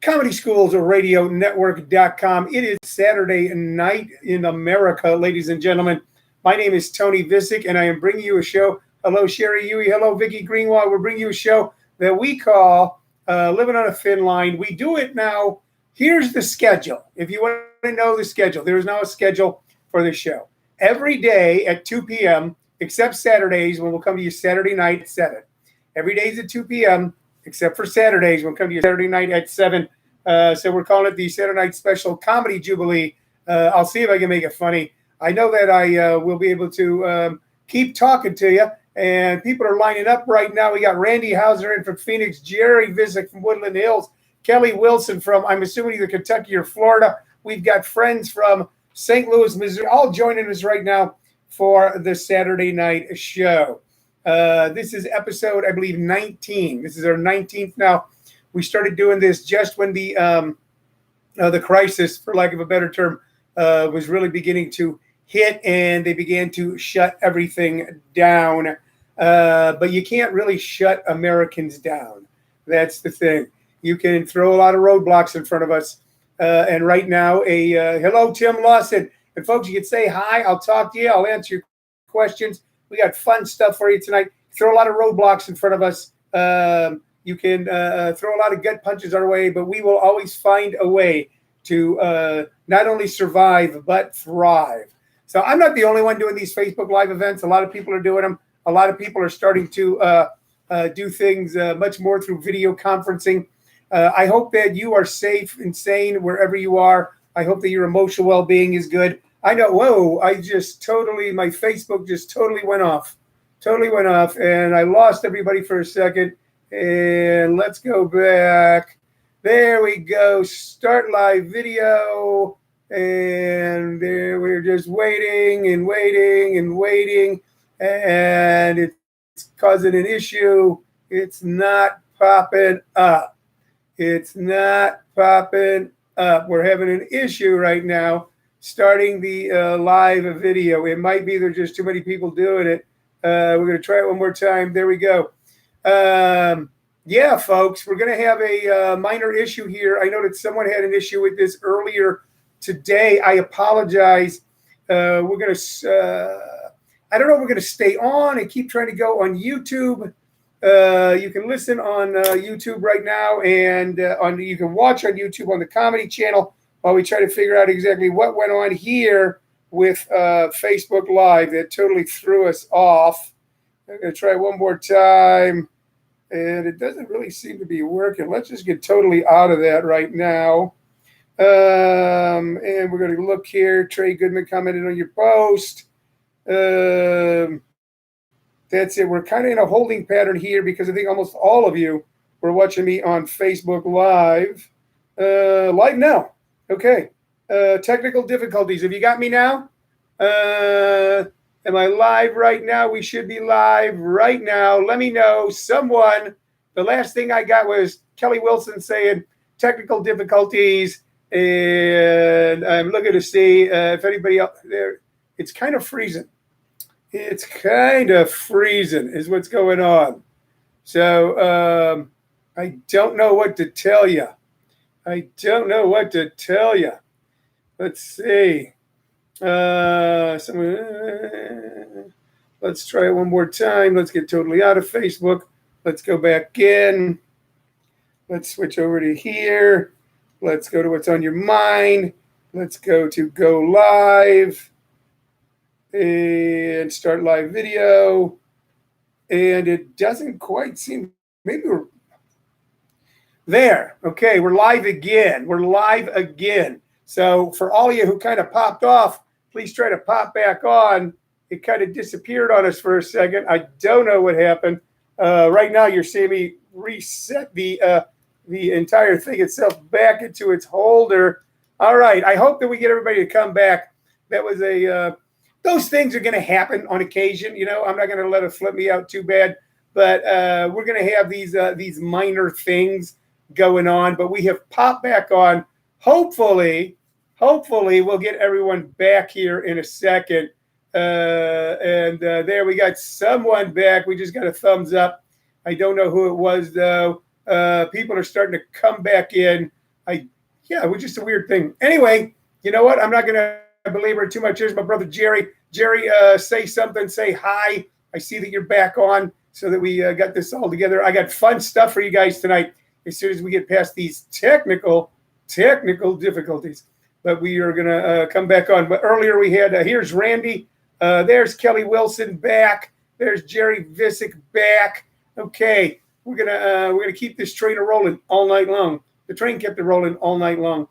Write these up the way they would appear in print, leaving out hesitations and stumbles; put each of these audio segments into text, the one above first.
Comedy Schools of Radio Network.com. It is Saturday night in America, ladies and gentlemen. My name is Tony Vicich, and I am bringing you a show. Hello, Sherry Huey. Hello, Vicki Greenwald. We're bringing you a show that we call Living on a Thin Line. We do it now. Here's the schedule. If you want to know the schedule, there is now a schedule for the show. Every day at 2 p.m., except Saturdays, when we'll come to you Saturday night at 7. Every day is at 2 p.m., except for Saturdays. We'll come to you Saturday night at 7. So we're calling it the Saturday Night Special Comedy Jubilee. I'll see if I can make it funny. I know that I will be able to keep talking to you. And people are lining up right now. We got Randy Hauser in from Phoenix, Jerry Vicich from Woodland Hills, Kelly Wilson from, I'm assuming, either Kentucky or Florida. We've got friends from St. Louis, Missouri, all joining us right now for the Saturday night show. This is episode, I believe, 19. This is our 19th now. We started doing this just when the crisis, for lack of a better term, was really beginning to hit, and they began to shut everything down. But you can't really shut Americans down. That's the thing. You can throw a lot of roadblocks in front of us. And right now, hello, Tim Lawson. And folks, you can say hi. I'll talk to you. I'll answer your questions. We got fun stuff for you tonight. Throw a lot of roadblocks in front of us. You can throw a lot of gut punches our way, but we will always find a way to not only survive, but thrive. So I'm not the only one doing these Facebook Live events. A lot of people are doing them. A lot of people are starting to do things much more through video conferencing. I hope that you are safe and sane wherever you are. I hope that your emotional well-being is good. I know, my Facebook just totally went off. And I lost everybody for a second. And let's go back. There we go. Start live video. And there we're just waiting. And it's causing an issue. It's not popping up. We're having an issue right now starting the live video. It might be there's just too many people doing it. We're going to try it one more time. There we go. Yeah, folks, we're going to have a minor issue here. I know that someone had an issue with this earlier today. I apologize. We're going to, I don't know if we're going to stay on and keep trying to go on YouTube. You can listen on YouTube right now, and you can watch on YouTube on the Comedy Channel while we try to figure out exactly what went on here with Facebook Live. That totally threw us off. I'm going to try one more time, and it doesn't really seem to be working. Let's just get totally out of that right now. And we're going to look here. Trey Goodman commented on your post. That's it. We're kind of in a holding pattern here because I think almost all of you were watching me on Facebook Live. Live now. Okay. Technical difficulties. Have you got me now? Am I live right now? We should be live right now. Let me know. Someone, the last thing I got was Kelly Wilson saying technical difficulties. And I'm looking to see if anybody else there. It's kind of freezing. It's kind of freezing is what's going on. So I don't know what to tell you. Let's see. Let's try it one more time. Let's get totally out of Facebook. Let's go back in. Let's switch over to here. Let's go to what's on your mind. Let's go to go live. And start live video. And it doesn't quite seem, maybe we're there. Okay, we're live again. So for all of you who kind of popped off, please try to pop back on. It kind of disappeared on us for a second. I don't know what happened. Right now you're seeing me reset the entire thing itself back into its holder. All right, I hope that we get everybody to come back. That was those things are going to happen on occasion. You know, I'm not going to let it flip me out too bad, but we're going to have these minor things going on. But we have popped back on. Hopefully, we'll get everyone back here in a second. And there we got someone back. We just got a thumbs up. I don't know who it was, though. People are starting to come back in. Yeah, it was just a weird thing. Anyway, you know what? I'm not going to belabor it too much. Here's my brother Jerry. Jerry, say something. Say hi. I see that you're back on, so that we got this all together. I got fun stuff for you guys tonight as soon as we get past these technical difficulties. But we are going to come back on. But earlier we had, here's Randy. There's Kelly Wilson back. There's Jerry Vicich back. Okay, we're gonna keep this train rolling all night long. The train kept it rolling all night long.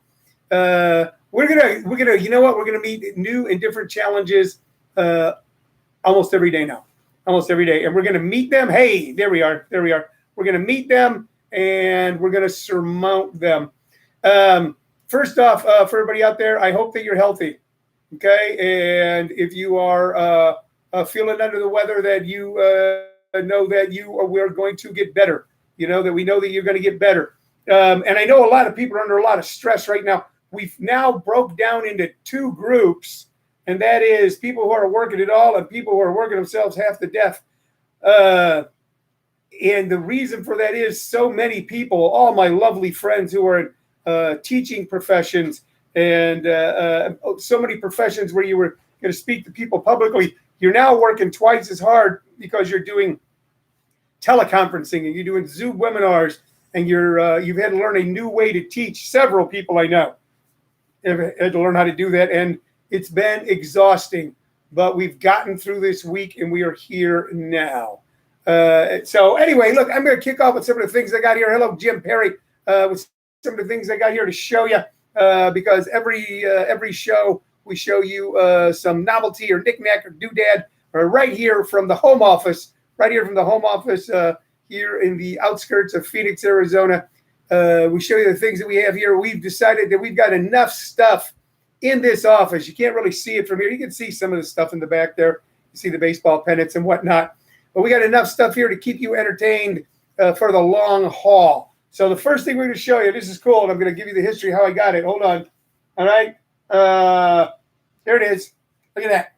We're gonna you know what? We're gonna meet new and different challenges almost every day now. Almost every day. And we're gonna meet them. Hey, there we are. We're gonna meet them and we're gonna surmount them. First off, for everybody out there, I hope that you're healthy. Okay. And if you are feeling under the weather, that you know that we're going to get better. You know, that we know that you're going to get better. And I know a lot of people are under a lot of stress right now. We've now broke down into two groups, and that is people who are working it all and people who are working themselves half to death. And the reason for that is so many people, all my lovely friends who are in teaching professions and so many professions where you were going to speak to people publicly, you're now working twice as hard because you're doing teleconferencing and you're doing Zoom webinars, and you've had to learn a new way to teach. Several people I know have had to learn how to do that, and it's been exhausting. But we've gotten through this week, and we are here now. So anyway, look, I'm going to kick off with some of the things I got here. Hello, Jim Perry, with some of the things I got here to show you, because every show we show you some novelty or knickknack or doodad, or right here from the home office, here in the outskirts of Phoenix, Arizona. We show you the things that we have here. We've decided that we've got enough stuff in this office. You can't really see it from here. You can see some of the stuff in the back there. You see the baseball pennants and whatnot. But we got enough stuff here to keep you entertained for the long haul. So the first thing we're going to show you, this is cool, and I'm going to give you the history how I got it. Hold on. All right. There it is. Look at that.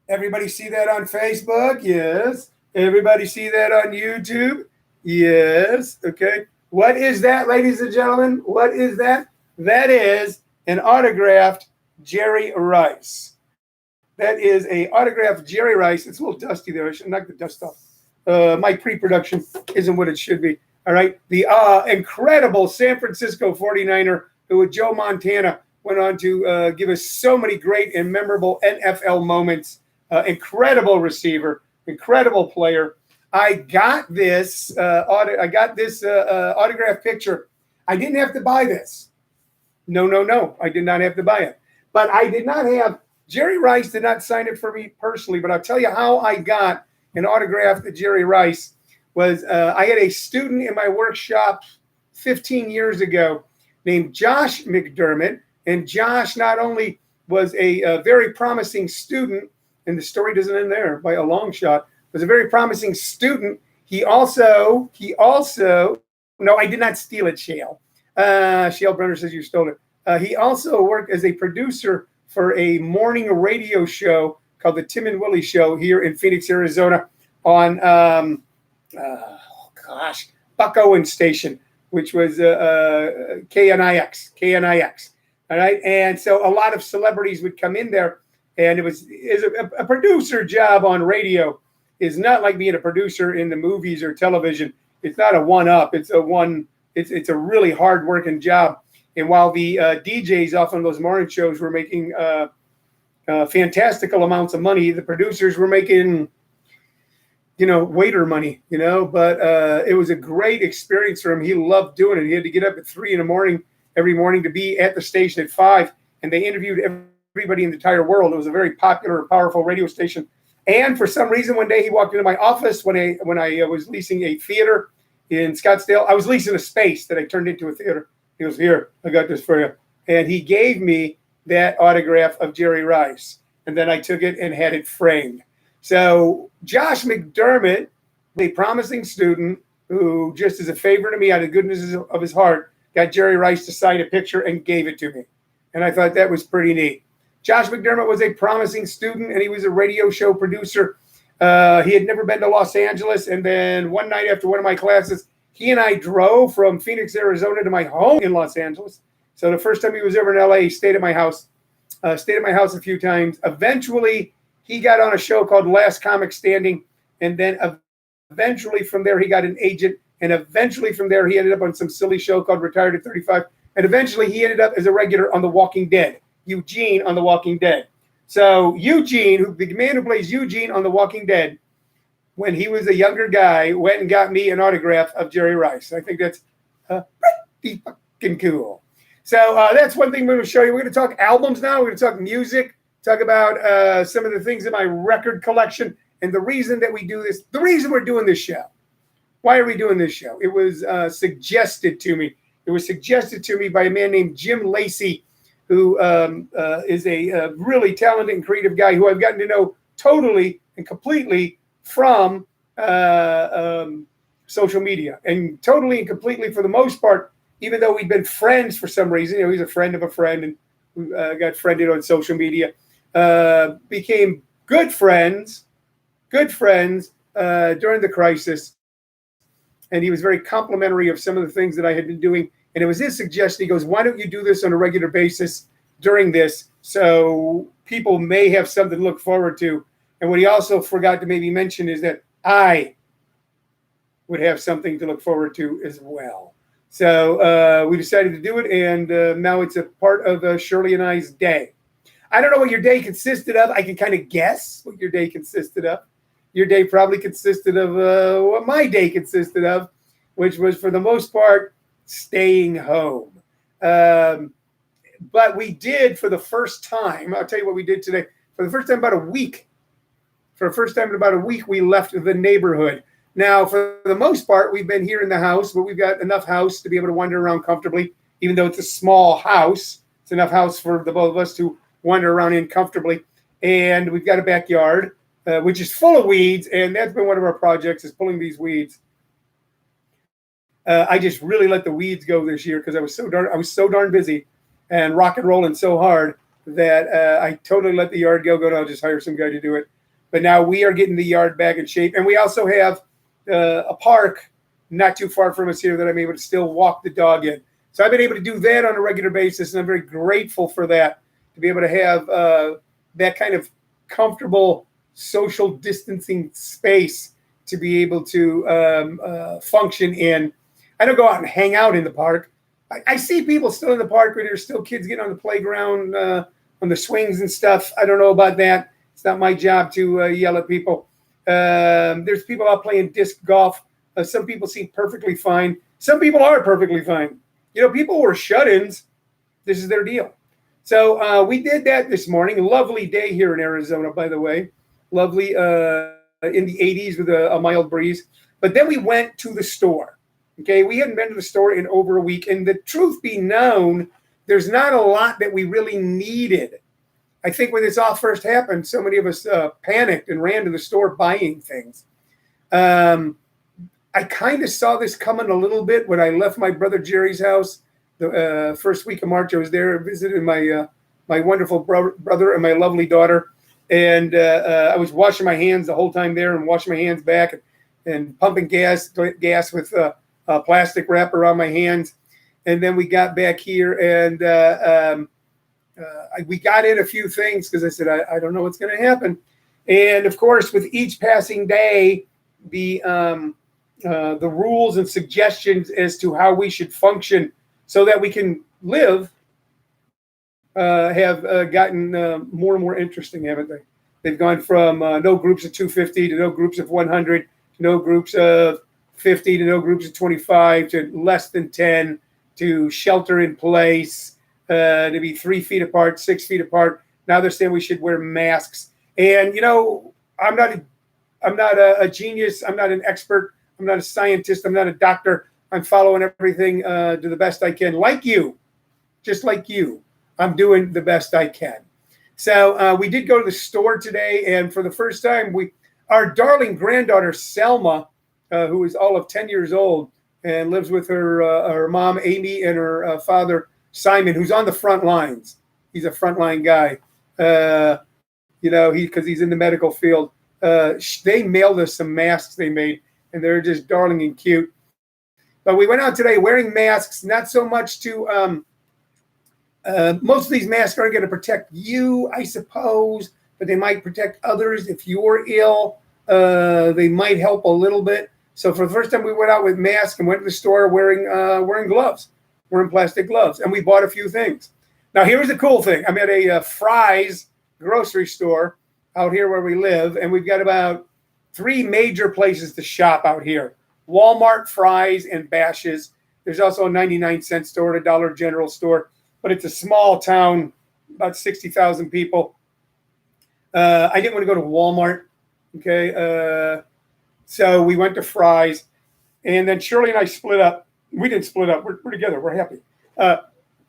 Everybody see that on Facebook? Yes. Everybody see that on YouTube? Yes. Okay. What is that, ladies and gentlemen? What is that? That is an autographed Jerry Rice. That is a autographed Jerry Rice. It's a little dusty there. I should knock the dust off. My pre-production isn't what it should be. All right. The incredible San Francisco 49er who with Joe Montana went on to give us so many great and memorable NFL moments. Incredible receiver, incredible player. I got this autograph picture. I didn't have to buy this. No. I did not have to buy it. But I did not have Jerry Rice did not sign it for me personally. But I'll tell you how I got an autograph to Jerry Rice was I had a student in my workshop 15 years ago named Josh McDermott. And Josh not only was a very promising student, and the story doesn't end there by a long shot, was a very promising student. He also, no, I did not steal it, Shale. Shale Brenner says you stole it. He also worked as a producer for a morning radio show called the Tim and Willie Show here in Phoenix, Arizona on, Buck Owen Station, which was KNIX. All right. And so a lot of celebrities would come in there, and it was a producer job on radio is not like being a producer in the movies or television. It's not a one-up. It's a really hard-working job. And while the DJs off on those morning shows were making fantastical amounts of money, the producers were making, waiter money, But it was a great experience for him. He loved doing it. He had to get up at 3 a.m. every morning to be at the station at 5, and they interviewed everybody in the entire world. It was a very popular, powerful radio station. And for some reason, one day he walked into my office when I was leasing a theater in Scottsdale. I was leasing a space that I turned into a theater. He goes, "Here, I got this for you." And he gave me that autograph of Jerry Rice. And then I took it and had it framed. So Josh McDermott, a promising student who, just as a favor to me out of the goodness of his heart, got Jerry Rice to sign a picture and gave it to me. And I thought that was pretty neat. Josh McDermott was a promising student, and he was a radio show producer. He had never been to Los Angeles. And then one night after one of my classes, He and I drove from Phoenix, Arizona to my home in Los Angeles. So the first time he was ever in LA, he stayed at my house. Stayed at my house a few times. Eventually, he got on a show called Last Comic Standing. And then eventually from there, he got an agent. And eventually from there, he ended up on some silly show called Retired at 35. And eventually he ended up as a regular on The Walking Dead. Eugene on The Walking Dead. So Eugene, the man who plays Eugene on The Walking Dead, when he was a younger guy, went and got me an autograph of Jerry Rice. I think that's pretty fucking cool. So that's one thing we're going to show you. We're going to talk albums now. We're going to talk music, talk about some of the things in my record collection, and the reason that we do this, the reason we're doing this show. Why are we doing this show? It was suggested to me. It was suggested to me by a man named Jim Lacey, who is a really talented and creative guy who I've gotten to know totally and completely from social media, and totally and completely for the most part, even though we've been friends for some reason. You know, he's a friend of a friend, and we got friended on social media, became good friends during the crisis. And he was very complimentary of some of the things that I had been doing. And it was his suggestion. He goes, why don't you do this on a regular basis during this, so people may have something to look forward to. And what he also forgot to maybe mention is that I would have something to look forward to as well. So we decided to do it, and now it's a part of Shirley and I's day. I don't know what your day consisted of. I can kind of guess what your day consisted of. Your day probably consisted of what my day consisted of, which was for the most part staying home. But we did, for the first time, I'll tell you what we did today. For the first time in about a week, we left the neighborhood. Now, for the most part, we've been here in the house, but we've got enough house to be able to wander around comfortably, even though it's a small house. It's enough house for the both of us to wander around in comfortably. And we've got a backyard, which is full of weeds, and that's been one of our projects, is pulling these weeds. I just really let the weeds go this year because I was so darn busy and rock and rolling so hard that I totally let the yard go. I'll just hire some guy to do it. But now we are getting the yard back in shape, and we also have a park not too far from us here that I'm able to still walk the dog in. So I've been able to do that on a regular basis, and I'm very grateful for that, to be able to have that kind of comfortable social distancing space to be able to function in. I don't go out and hang out in the park. I see people still in the park where there's still kids getting on the playground, on the swings and stuff. I don't know about that. It's not my job to yell at people. There's people out playing disc golf. Some people seem perfectly fine. Some people are perfectly fine. You know, people who are shut-ins, this is their deal. So we did that this morning. A lovely day here in Arizona, by the way. Lovely in the 80s with a mild breeze. But then we went to the store. Okay, we hadn't been to the store in over a week. And the truth be known, there's not a lot that we really needed. I think when this all first happened, so many of us panicked and ran to the store buying things. I kind of saw this coming a little bit when I left my brother Jerry's house the first week of March. I was there visiting my wonderful brother and my lovely daughter. And I was washing my hands the whole time there and washing my hands back and pumping gas with plastic wrap around my hands. And then we got back here and we got in a few things because I said, I don't know what's going to happen. And of course, with each passing day, the rules and suggestions as to how we should function so that we can live have gotten more and more interesting, haven't they? They've gone from no groups of 250 to no groups of 100, to no groups of 50 to no groups of 25 to less than 10, to shelter in place, to be 3 feet apart, 6 feet apart. Now they're saying we should wear masks. And, you know, I'm not a genius. I'm not an expert. I'm not a scientist. I'm not a doctor. I'm following everything to the best I can. Like you, just like you, I'm doing the best I can. So we did go to the store today. And for the first time, our darling granddaughter, Selma, who is all of 10 years old and lives with her mom, Amy, and her father, Simon, who's on the front lines. He's a frontline guy, because he's in the medical field. They mailed us some masks they made, and they're just darling and cute. But we went out today wearing masks, not so much to most of these masks aren't going to protect you, I suppose, but they might protect others. If you're ill, they might help a little bit. So for the first time, we went out with masks and went to the store wearing gloves, wearing plastic gloves, and we bought a few things. Now, here's the cool thing. I'm at a Fry's grocery store out here where we live, and we've got about 3 major places to shop out here: Walmart, Fry's, and Bash's'. There's also a 99-cent store and a Dollar General store, but it's a small town, about 60,000 people. I didn't want to go to Walmart, okay? So we went to Fry's, and then Shirley and I split up. We didn't split up. We're together. We're happy.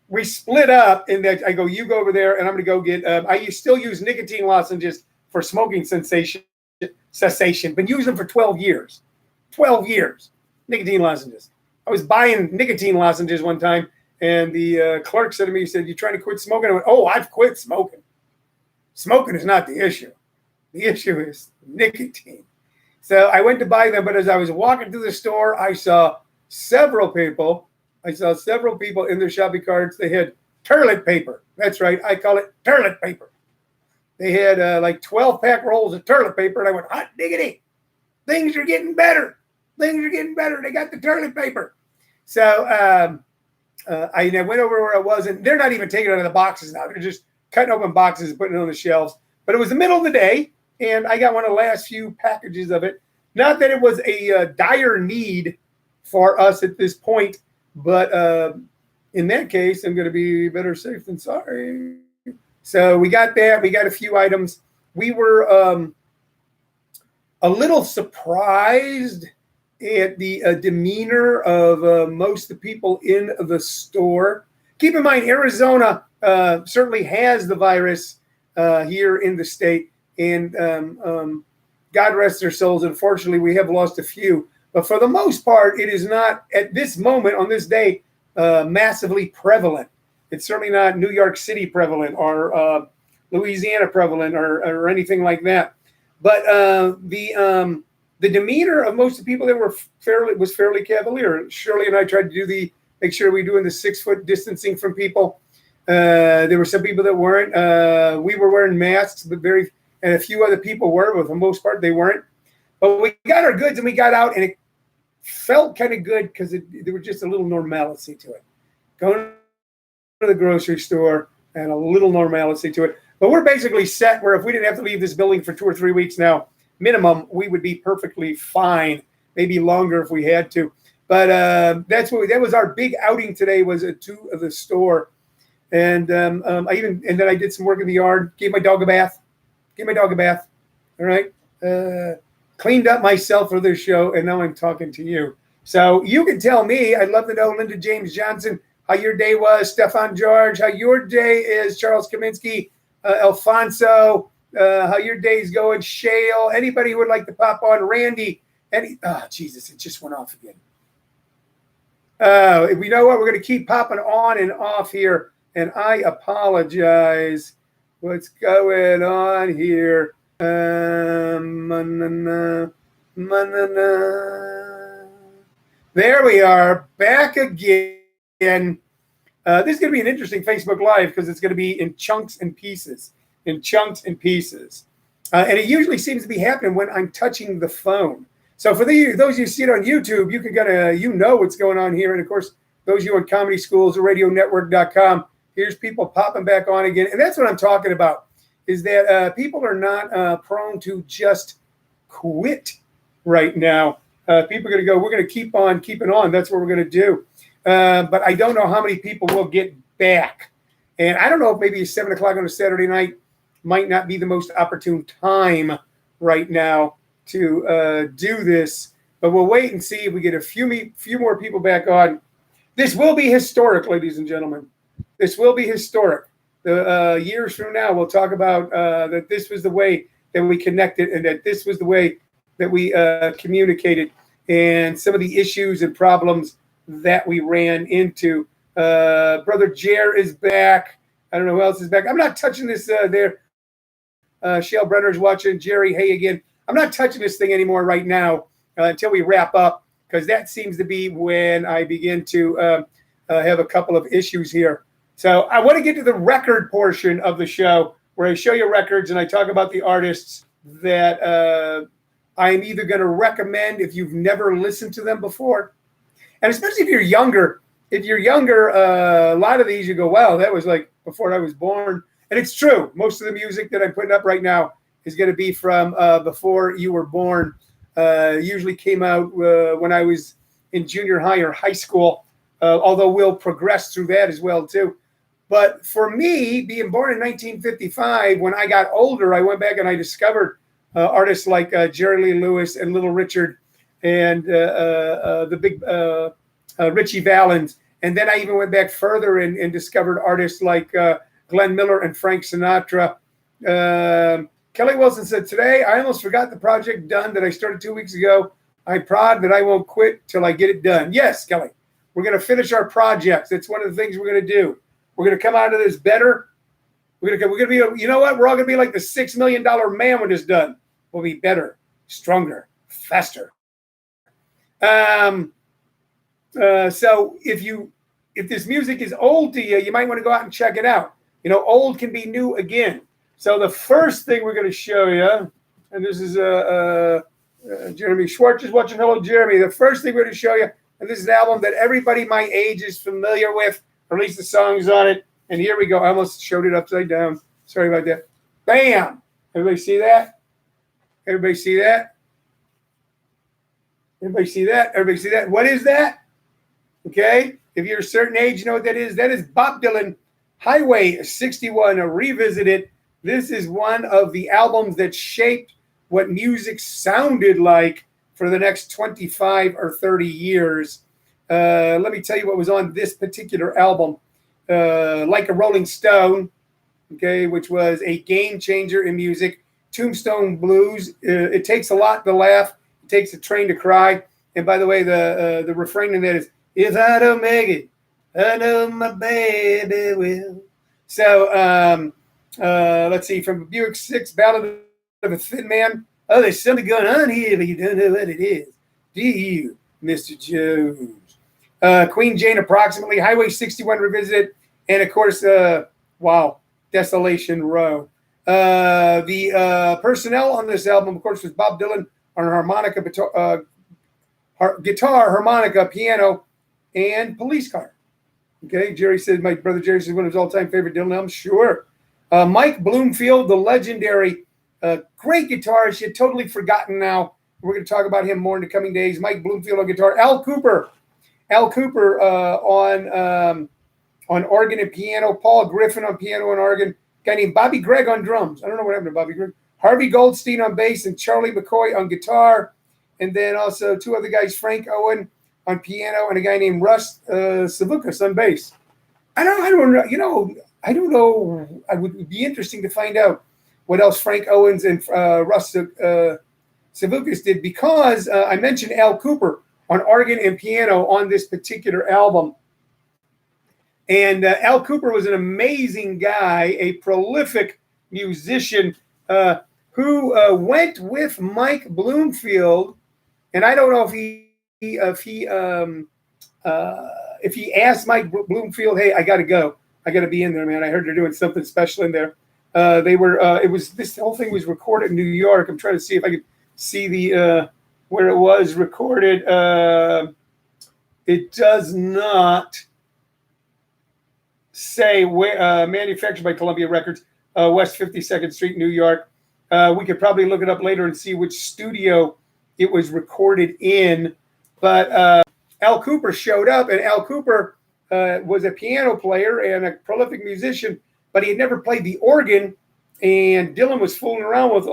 We split up, and then I go, you go over there, and I'm going to go get, I still use nicotine lozenges for smoking cessation. Been using them for 12 years. 12 years, nicotine lozenges. I was buying nicotine lozenges one time, and the clerk said to me, he said, "You trying to quit smoking?" I went, "Oh, I've quit smoking. Smoking is not the issue. The issue is nicotine." So I went to buy them, but as I was walking through the store, I saw several people in their shopping carts. They had toilet paper. That's right. I call it toilet paper. They had like 12-pack rolls of toilet paper, and I went, hot diggity. Things are getting better. Things are getting better. They got the toilet paper. So I went over where I was, and they're not even taking it out of the boxes now. They're just cutting open boxes and putting it on the shelves. But it was the middle of the day, and I got one of the last few packages of it. Not that it was a dire need for us at this point, but in that case, I'm going to be better safe than sorry. So we got that. We got a few items. We were a little surprised at the demeanor of most of the people in the store. Keep in mind, Arizona certainly has the virus here in the state, and God rest their souls. Unfortunately, we have lost a few. But for the most part, it is not, at this moment, on this day, massively prevalent. It's certainly not New York City prevalent or Louisiana prevalent or anything like that. But the demeanor of most of the people that were fairly cavalier. Shirley and I tried to make sure we were doing the 6-foot distancing from people. There were some people that weren't. We were wearing masks, but and a few other people were, but for the most part, they weren't. But we got our goods and we got out, and it felt kind of good because there was just a little normalcy to it. Going to the grocery store and a little normalcy to it. But we're basically set where if we didn't have to leave this building for 2 or 3 weeks now, minimum, we would be perfectly fine. Maybe longer if we had to. But that was our big outing today, was to the store. And then I did some work in the yard, gave my dog a bath. All right. Cleaned up myself for this show, and now I'm talking to you. So you can tell me. I'd love to know, Linda James Johnson, how your day was. Stefan George, how your day is. Charles Kaminsky, Alfonso, how your day's going. Shale, anybody who would like to pop on. Randy, Jesus, it just went off again. You know what? We're going to keep popping on and off here, and I apologize. What's going on here? There we are, back again. This is going to be an interesting Facebook Live because it's going to be in chunks and pieces. And it usually seems to be happening when I'm touching the phone. So for those of you who see it on YouTube, you can know what's going on here. And of course, those of you on Comedy Schools or RadioNetwork.com, here's people popping back on again. And that's what I'm talking about, is that people are not prone to just quit right now. People are going to go, we're going to keep on keeping on. That's what we're going to do. But I don't know how many people will get back. And I don't know if maybe 7 o'clock on a Saturday night might not be the most opportune time right now to do this. But we'll wait and see if we get a few more people back on. This will be historic, ladies and gentlemen. This will be historic. Years from now, we'll talk about that this was the way that we connected, and that this was the way that we communicated, and some of the issues and problems that we ran into. Brother Jer is back. I don't know who else is back. I'm not touching this there. Shale Brenner's watching. Jerry, hey again. I'm not touching this thing anymore right now until we wrap up, because that seems to be when I begin to have a couple of issues here. So I want to get to the record portion of the show where I show you records and I talk about the artists that I'm either going to recommend if you've never listened to them before. And especially if you're younger. If you're younger, a lot of these you go, wow, that was like before I was born. And it's true. Most of the music that I'm putting up right now is going to be from before you were born. Usually came out when I was in junior high or high school, although we'll progress through that as well, too. But for me, being born in 1955, when I got older, I went back and I discovered artists like Jerry Lee Lewis and Little Richard and the big Richie Valens. And then I even went back further and discovered artists like Glenn Miller and Frank Sinatra. Kelly Wilson said, today, I almost forgot the project done that I started 2 weeks ago. I'm proud that I won't quit till I get it done. Yes, Kelly, we're going to finish our projects. That's one of the things we're going to do. We're going to come out of this better. We're going to be, you know what? We're all going to be like the $6 million man when it's done. We'll be better, stronger, faster. So if this music is old to you, you might want to go out and check it out. You know, old can be new again. So the first thing we're going to show you, and this is Jeremy Schwartz is watching. Hello, Jeremy. The first thing we're going to show you, and this is an album that everybody my age is familiar with, or at least the songs on it. And here we go. I almost showed it upside down. Sorry about that. Bam! Everybody see that? Everybody see that? Everybody see that? Everybody see that? What is that? Okay. If you're a certain age, you know what that is. That is Bob Dylan, Highway 61 Revisited. This is one of the albums that shaped what music sounded like for the next 25 or 30 years. Let me tell you what was on this particular album. Like a Rolling Stone, okay, which was a game changer in music. Tombstone Blues. It takes a lot to laugh. It takes a train to cry. And by the way, the refrain in that is, if I don't make it, I know my baby will. So let's see, from Buick 6, Ballad of a Thin Man. Oh, there's something going on here, but you don't know what it is. Do you, Mr. Jones? Queen Jane, Approximately, Highway 61 Revisited, and of course, wow, Desolation Row. The personnel on this album, of course, was Bob Dylan on harmonica, guitar, harmonica, piano, and Police Car. Okay, Jerry said, my brother Jerry said one of his all-time favorite Dylan albums. Sure. Mike Bloomfield, the legendary, great guitarist. You'd totally forgotten now. We're going to talk about him more in the coming days. Mike Bloomfield on guitar. Al Cooper on organ and piano. Paul Griffin on piano and organ. A guy named Bobby Gregg on drums. I don't know what happened to Bobby Gregg. Harvey Goldstein on bass and Charlie McCoy on guitar. And then also two other guys, Frank Owen on piano and a guy named Russ Savukas on bass. I don't know. You know, I don't know. It would be interesting to find out what else Frank Owens and Russ Savukas did, because I mentioned Al Cooper on organ and piano on this particular album. And Al Cooper was an amazing guy, a prolific musician who went with Mike Bloomfield. And I don't know if he asked Mike Bloomfield, hey, I got to go. I got to be in there, man. I heard they're doing something special in there. This whole thing was recorded in New York. I'm trying to see if I could see the where it was recorded. It does not say where. Manufactured by Columbia Records, West 52nd Street, New York. We could probably look it up later and see which studio it was recorded in. But Al Cooper showed up, and Al Cooper was a piano player and a prolific musician, but he had never played the organ. And Dylan was fooling around with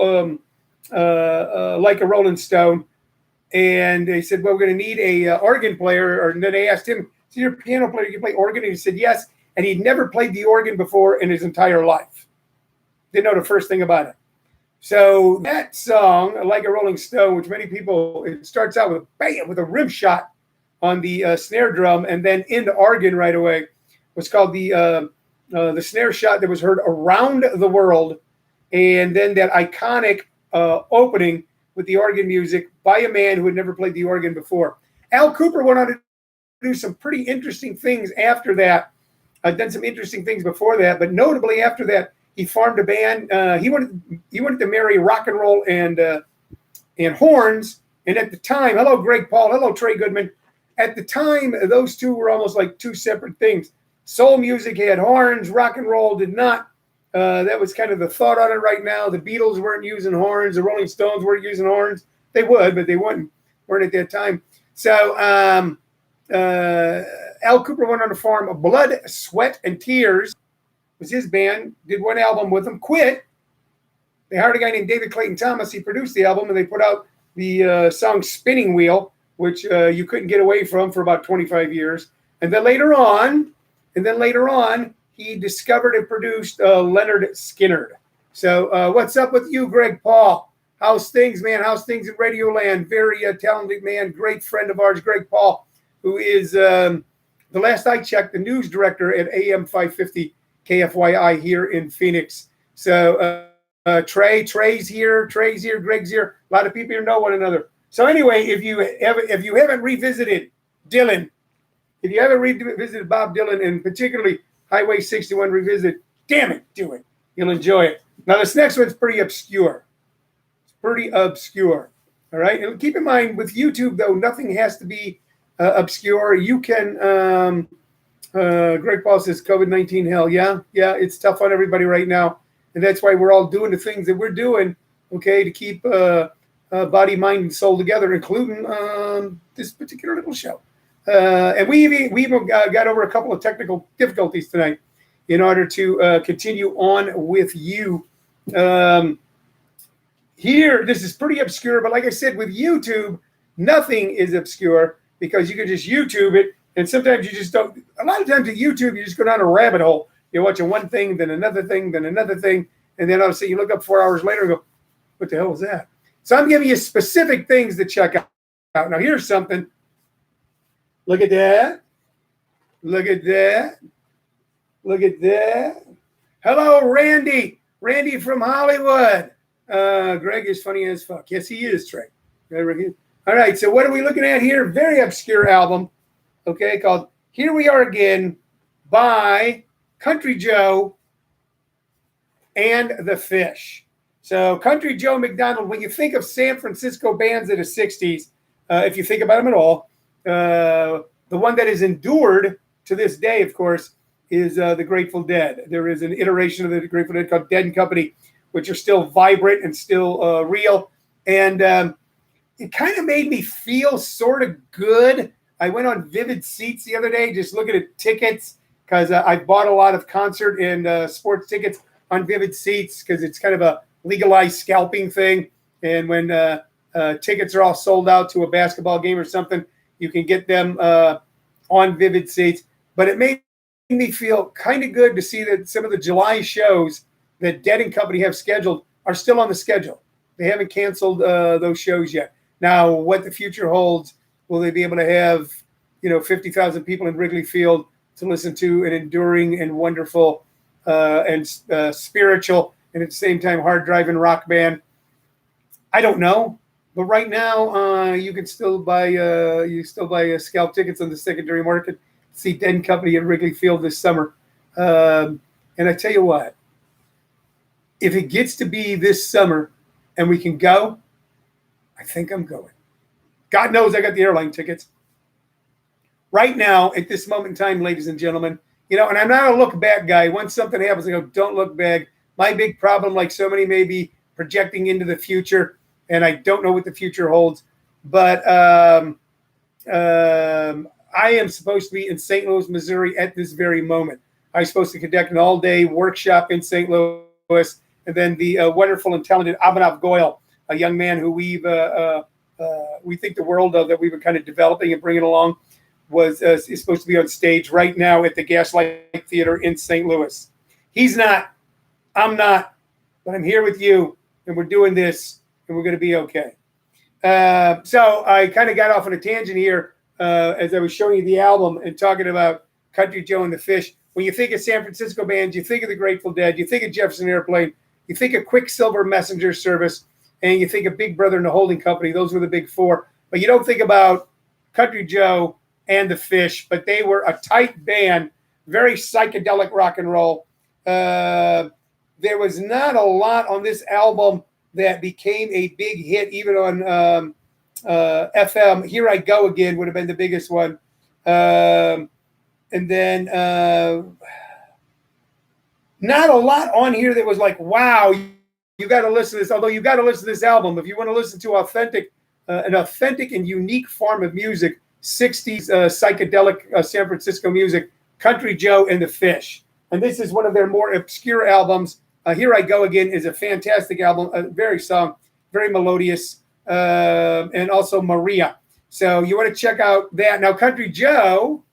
Like a Rolling Stone. And they said, well, we're going to need a organ player. And then they asked him, is you're a piano player, you play organ? And he said, yes. And he'd never played the organ before in his entire life. Didn't know the first thing about it. So that song, Like a Rolling Stone, which many people, it starts out with a bam, with a rim shot on the snare drum and then into organ right away, was called the snare shot that was heard around the world. And then that iconic opening with the organ music by a man who had never played the organ before. Al Cooper went on to do some pretty interesting things after that. Done some interesting things before that, but notably after that, he formed a band. He wanted to marry rock and roll and horns. And at the time, hello, Greg Paul, hello, Trey Goodman. At the time, those two were almost like two separate things. Soul music had horns, rock and roll did not. That was kind of the thought on it right now. The Beatles weren't using horns. The Rolling Stones weren't using horns. They would, but they weren't at that time. So Al Cooper went on to form Blood, Sweat, and Tears. Was his band. Did one album with them. Quit. They hired a guy named David Clayton Thomas. He produced the album, and they put out the song Spinning Wheel, which you couldn't get away from for about 25 years. And then later on, he discovered and produced Leonard Skinner. So what's up with you, Greg Paul? How's things, man? How's things in Radio Land? Very talented man, great friend of ours, Greg Paul, who is, the last I checked, the news director at AM 550 KFYI here in Phoenix. So Trey's here, Greg's here. A lot of people here know one another. So anyway, if you haven't revisited Dylan, if you haven't revisited Bob Dylan, and particularly Highway 61 Revisited, damn it, do it. You'll enjoy it. Now, this next one's pretty obscure. It's pretty obscure. All right? And keep in mind, with YouTube, though, nothing has to be obscure. You can, Greg Paul says, COVID-19 hell. Yeah, it's tough on everybody right now. And that's why we're all doing the things that we're doing, okay, to keep body, mind, and soul together, including this particular little show. And we even got over a couple of technical difficulties tonight in order to continue on with you. Here, this is pretty obscure, but like I said, with YouTube, nothing is obscure because you can just YouTube it. And sometimes you just don't. A lot of times at YouTube, you just go down a rabbit hole. You're watching one thing, then another thing, then another thing. And then all of a sudden you look up 4 hours later and go, what the hell was that? So I'm giving you specific things to check out. Now, here's something. Look at that. Look at that. Look at that. Hello, Randy. Randy from Hollywood. Greg is funny as fuck. Yes, he is, Trey. All right, so what are we looking at here? Very obscure album, okay, called Here We Are Again by Country Joe and the Fish. So Country Joe McDonald, when you think of San Francisco bands of the 60s, if you think about them at all, the one that has endured to this day, of course, is the Grateful Dead. There is an iteration of the Grateful Dead called Dead and Company, which are still vibrant and still real. And it kind of made me feel sort of good. I went on Vivid Seats the other day, just looking at tickets, because I bought a lot of concert and sports tickets on Vivid Seats because it's kind of a legalized scalping thing. And when tickets are all sold out to a basketball game or something, you can get them on Vivid Seats. But it made me feel kind of good to see that some of the July shows that Dead and Company have scheduled are still on the schedule. They haven't canceled those shows yet. Now, what the future holds, will they be able to have, 50,000 people in Wrigley Field to listen to an enduring and wonderful and spiritual and at the same time hard-driving rock band? I don't know. But right now, you can still buy scalp tickets on the secondary market to see Dead and Company at Wrigley Field this summer. And I tell you what, if it gets to be this summer and we can go, I think I'm going. God knows I got the airline tickets. Right now, at this moment in time, ladies and gentlemen, and I'm not a look back guy. Once something happens, I go, don't look back. My big problem, like so many, may be projecting into the future, and I don't know what the future holds. But I am supposed to be in St. Louis, Missouri at this very moment. I'm supposed to conduct an all-day workshop in St. Louis, and then the wonderful and talented Abhinav Goyal, a young man who we think the world of, that we've been kind of developing and bringing along, is supposed to be on stage right now at the Gaslight Theater in St. Louis. He's not, I'm not, but I'm here with you, and we're doing this, and we're going to be okay. So I kind of got off on a tangent here as I was showing you the album and talking about Country Joe and the Fish. When you think of San Francisco bands, you think of the Grateful Dead, you think of Jefferson Airplane, you think of Quicksilver Messenger Service, and you think of Big Brother and the Holding Company. Those were the big four. But you don't think about Country Joe and the Fish, but they were a tight band, very psychedelic rock and roll. There was not a lot on this album that became a big hit, even on FM. Here I Go Again would have been the biggest one. And then not a lot on here that was like, wow, you got to listen to this. Although you got to listen to this album if you want to listen to an authentic and unique form of music, 60s psychedelic San Francisco music, Country Joe and the Fish. And this is one of their more obscure albums. Here I Go Again is a fantastic album, very melodious, and also Maria. So you want to check out that. Now, Country Joe,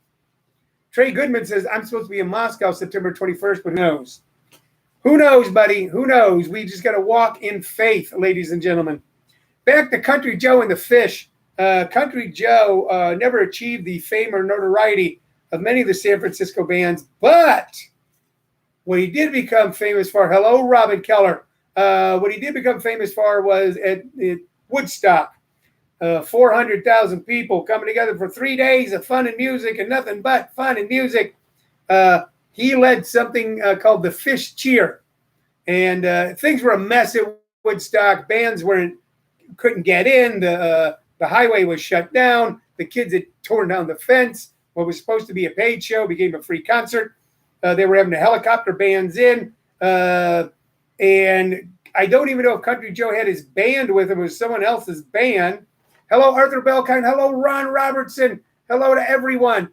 Trey Goodman says, I'm supposed to be in Moscow September 21st, but who knows? Who knows, buddy? Who knows? We just got to walk in faith, ladies and gentlemen. Back to Country Joe and the Fish. Country Joe never achieved the fame or notoriety of many of the San Francisco bands, but what he did become famous for, hello, Robin Keller. What he did become famous for was at Woodstock. 400,000 people coming together for 3 days of fun and music and nothing but fun and music. He led something called the Fish Cheer. And things were a mess at Woodstock. Bands couldn't get in. The highway was shut down. The kids had torn down the fence. What was supposed to be a paid show became a free concert. They were having to helicopter bands in. And I don't even know if Country Joe had his band with him. It was someone else's band. Hello, Arthur Belkind. Hello, Ron Robertson. Hello to everyone.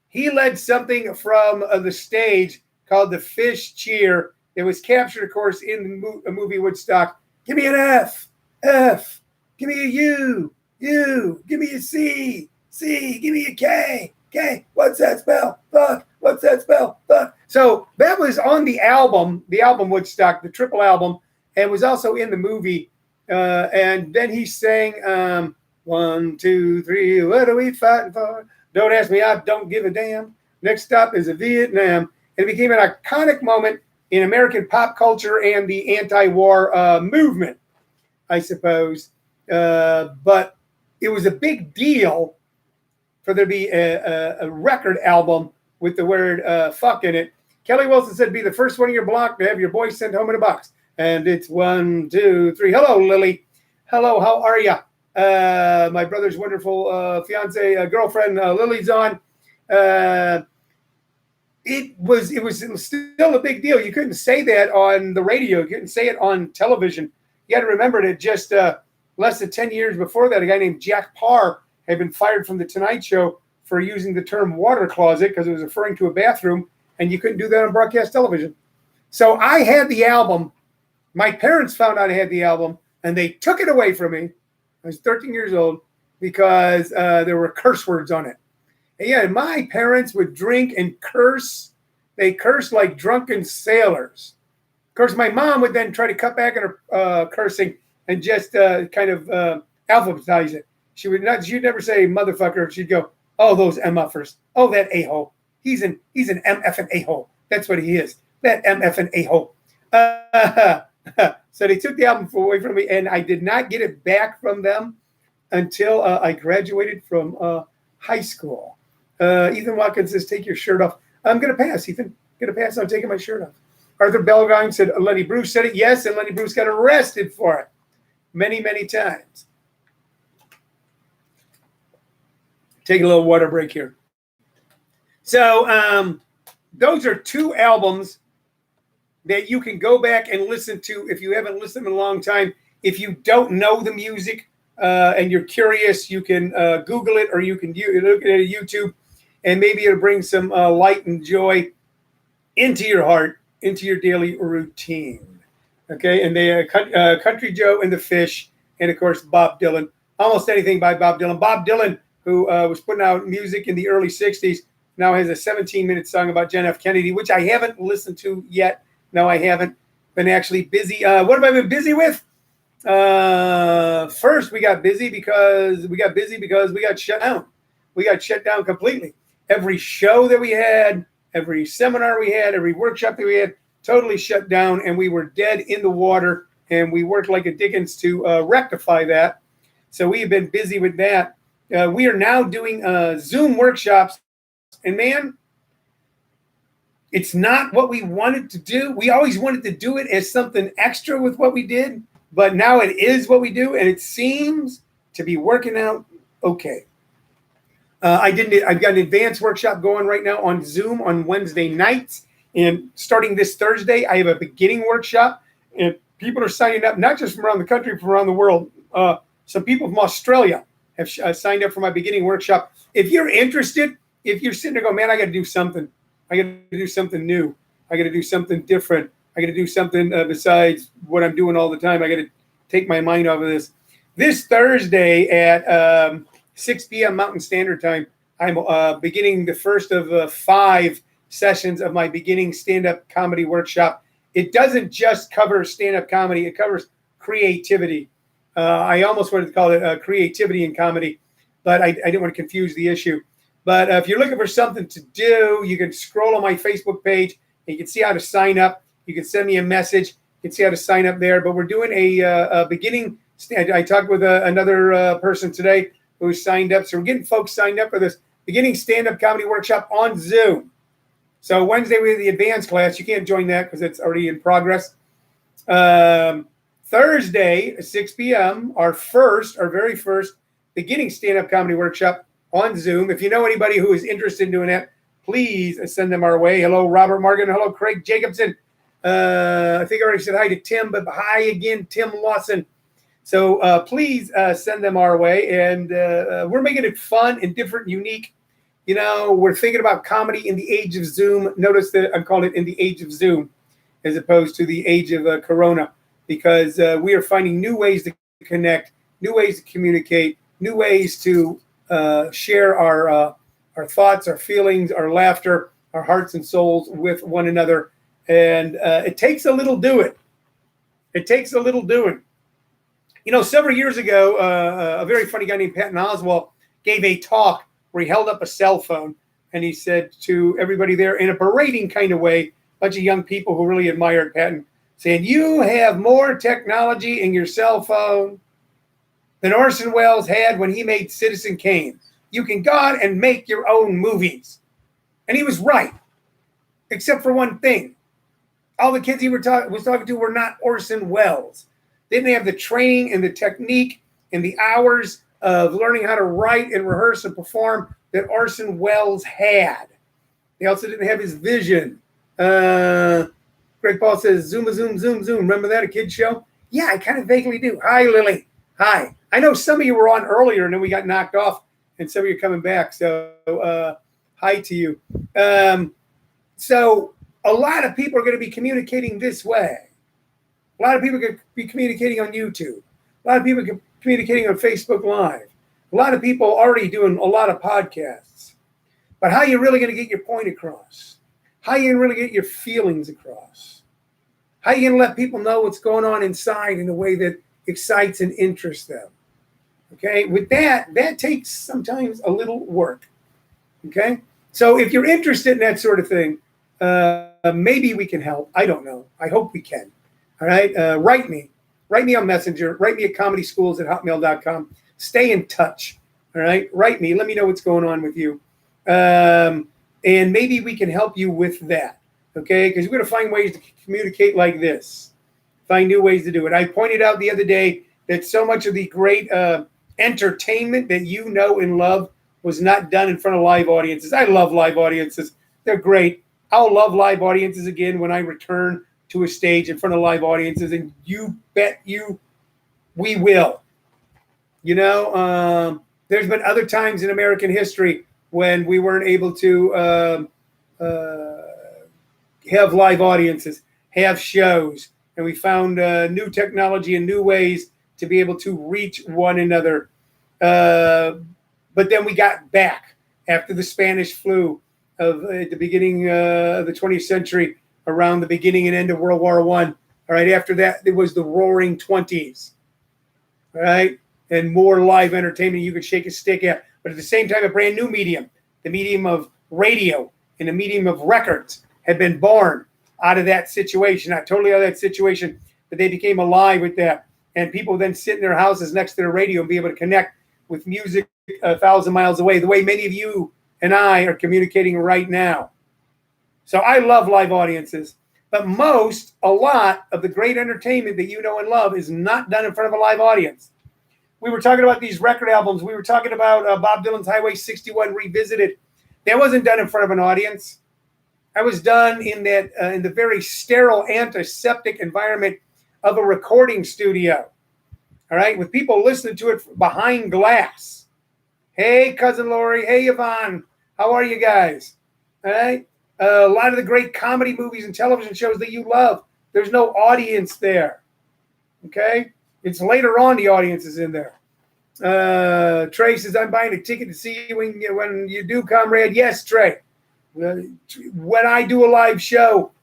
He led something from the stage called the Fish Cheer. It was captured, of course, in the movie Woodstock. Give me an F. Give me a U. Give me a C. Give me a K. What's that spell? Fuck. What's that spell? Fuck. So that was on the album Woodstock, the triple album, and was also in the movie. And then he sang 1, 2, 3, what are we fighting for? Don't ask me, I don't give a damn. Next stop is Vietnam. And it became an iconic moment in American pop culture and the anti-war movement, I suppose. But it was a big deal for there to be a record album with the word fuck in it. Kelly Wilson said, be the first one in your block to have your boy sent home in a box. And it's 1, 2, 3. Hello, Lily. Hello, how are you? My brother's wonderful fiance, girlfriend, Lily's on. It was still a big deal. You couldn't say that on the radio. You couldn't say it on television. You got to remember that just less than 10 years before that, a guy named Jack Parr had been fired from The Tonight Show for using the term water closet because it was referring to a bathroom, and you couldn't do that on broadcast television. So I had the album. My parents found out I had the album, and they took it away from me. I was 13 years old because there were curse words on it. And yeah, my parents would drink and curse. They cursed like drunken sailors. Of course, my mom would then try to cut back on her cursing and just kind of alphabetize it. She'd never say motherfucker. She'd go, oh, those MFers. Oh, that a-hole. He's an MF and a-hole. That's what he is. That MF and a-hole. So they took the album away from me, and I did not get it back from them until I graduated from high school. Ethan Watkins says, take your shirt off. I'm going to pass, Ethan. I'm going to pass on taking my shirt off. Arthur Belgine said, Lenny Bruce said it. Yes, and Lenny Bruce got arrested for it many, many times. Take a little water break here. So those are two albums that you can go back and listen to if you haven't listened in a long time. If you don't know the music and you're curious, you can Google it, or you can look at it at YouTube, and maybe it'll bring some light and joy into your heart, into your daily routine. Okay, and they Country Joe and the Fish, and of course Bob Dylan. Almost anything by Bob Dylan. Bob Dylan, who was putting out music in the early 60s, now has a 17-minute song about John F. Kennedy, which I haven't listened to yet. No, I haven't been actually busy. What have I been busy with? First, we got busy because we got shut down. We got shut down completely. Every show that we had, every seminar we had, every workshop that we had, totally shut down, and we were dead in the water, and we worked like a Dickens to rectify that. So we have been busy with that. We are now doing Zoom workshops, and man, it's not what we wanted to do. We always wanted to do it as something extra with what we did, but now it is what we do, and it seems to be working out okay. I've got an advanced workshop going right now on Zoom on Wednesday nights, and starting this Thursday, I have a beginning workshop, and people are signing up, not just from around the country, from around the world. Some people from Australia have signed up for my beginning workshop. If you're interested, if you're sitting there going, man, I got to do something. I got to do something new. I got to do something different. I got to do something besides what I'm doing all the time. I got to take my mind off of this. This Thursday at 6 p.m. Mountain Standard Time, I'm beginning the first of 5 sessions of my beginning stand-up comedy workshop. It doesn't just cover stand-up comedy. It covers creativity. I almost wanted to call it creativity in comedy, but I didn't want to confuse the issue. But if you're looking for something to do, you can scroll on my Facebook page and you can see how to sign up. You can send me a message. You can see how to sign up there. But we're doing a beginning. I talked with another person today who signed up. So we're getting folks signed up for this beginning stand-up comedy workshop on Zoom. So Wednesday we have the advanced class. You can't join that because it's already in progress. Thursday at 6 p.m., our very first beginning stand-up comedy workshop on Zoom. If you know anybody who is interested in doing that, please send them our way. Hello, Robert Morgan. Hello, Craig Jacobson. I think I already said hi to Tim, but hi again, Tim Lawson. So please send them our way. And we're making it fun and different, unique. You know, we're thinking about comedy in the age of Zoom. Notice that I'm calling it in the age of Zoom as opposed to the age of Corona, because we are finding new ways to connect, new ways to communicate, new ways to share our thoughts, our feelings, our laughter, our hearts and souls with one another. And it takes a little doing. It takes a little doing. You know, several years ago, a very funny guy named Patton Oswalt gave a talk where he held up a cell phone and he said to everybody there in a berating kind of way, a bunch of young people who really admired Patton, saying, you have more technology in your cell phone than Orson Welles had when he made Citizen Kane. You can go out and make your own movies. And he was right, except for one thing. All the kids he was talking to were not Orson Welles. They didn't have the training and the technique and the hours of learning how to write and rehearse and perform that Orson Welles had. They also didn't have his vision. Greg Paul says, zoom, zoom, zoom, zoom. Remember that, a kid's show? Yeah, I kind of vaguely do. Hi, Lily. Hi. I know some of you were on earlier and then we got knocked off and some of you are coming back. So hi to you. So a lot of people are going to be communicating this way. A lot of people are going to be communicating on YouTube. A lot of people are communicating on Facebook Live. A lot of people are already doing a lot of podcasts. But how are you really going to get your point across? How are you going to really get your feelings across? How are you going to let people know what's going on inside in a way that excites and interests them? Okay, with that takes sometimes a little work. Okay, so if you're interested in that sort of thing, maybe we can help. I don't know. I hope we can. All right, write me on Messenger. Write me at comedyschools@hotmail.com. Stay in touch. All right, write me. Let me know what's going on with you, and maybe we can help you with that. Okay, because we're going to find ways to communicate like this. Find new ways to do it. I pointed out the other day that so much of the great entertainment that you know and love was not done in front of live audiences. I love live audiences. They're great. I'll love live audiences again when I return to a stage in front of live audiences, and you bet we will. You know, there's been other times in American history when we weren't able to have live audiences, have shows, and we found new technology and new ways to be able to reach one another. But then we got back after the Spanish flu at the beginning of the 20th century, around the beginning and end of World War I. All right, after that, it was the Roaring 20s. All right, and more live entertainment you could shake a stick at. But at the same time, a brand new medium, the medium of radio and the medium of records, had been born out of that situation, not totally out of that situation, but they became alive with that. and people then sit in their houses next to their radio and be able to connect with music 1,000 miles away, the way many of you and I are communicating right now. So I love live audiences, but a lot of the great entertainment that you know and love is not done in front of a live audience. We were talking about these record albums. We were talking about Bob Dylan's Highway 61 Revisited. That wasn't done in front of an audience. I was done in the very sterile, antiseptic environment of a recording studio. All right, with people listening to it behind glass. Hey, Cousin Lori. Hey, Yvonne. How are you guys? All right. A lot of the great comedy movies and television shows that you love, there's no audience there. Okay? It's later on the audience is in there. Trey says, I'm buying a ticket to see you when you do, comrade. Yes, Trey. When I do a live show,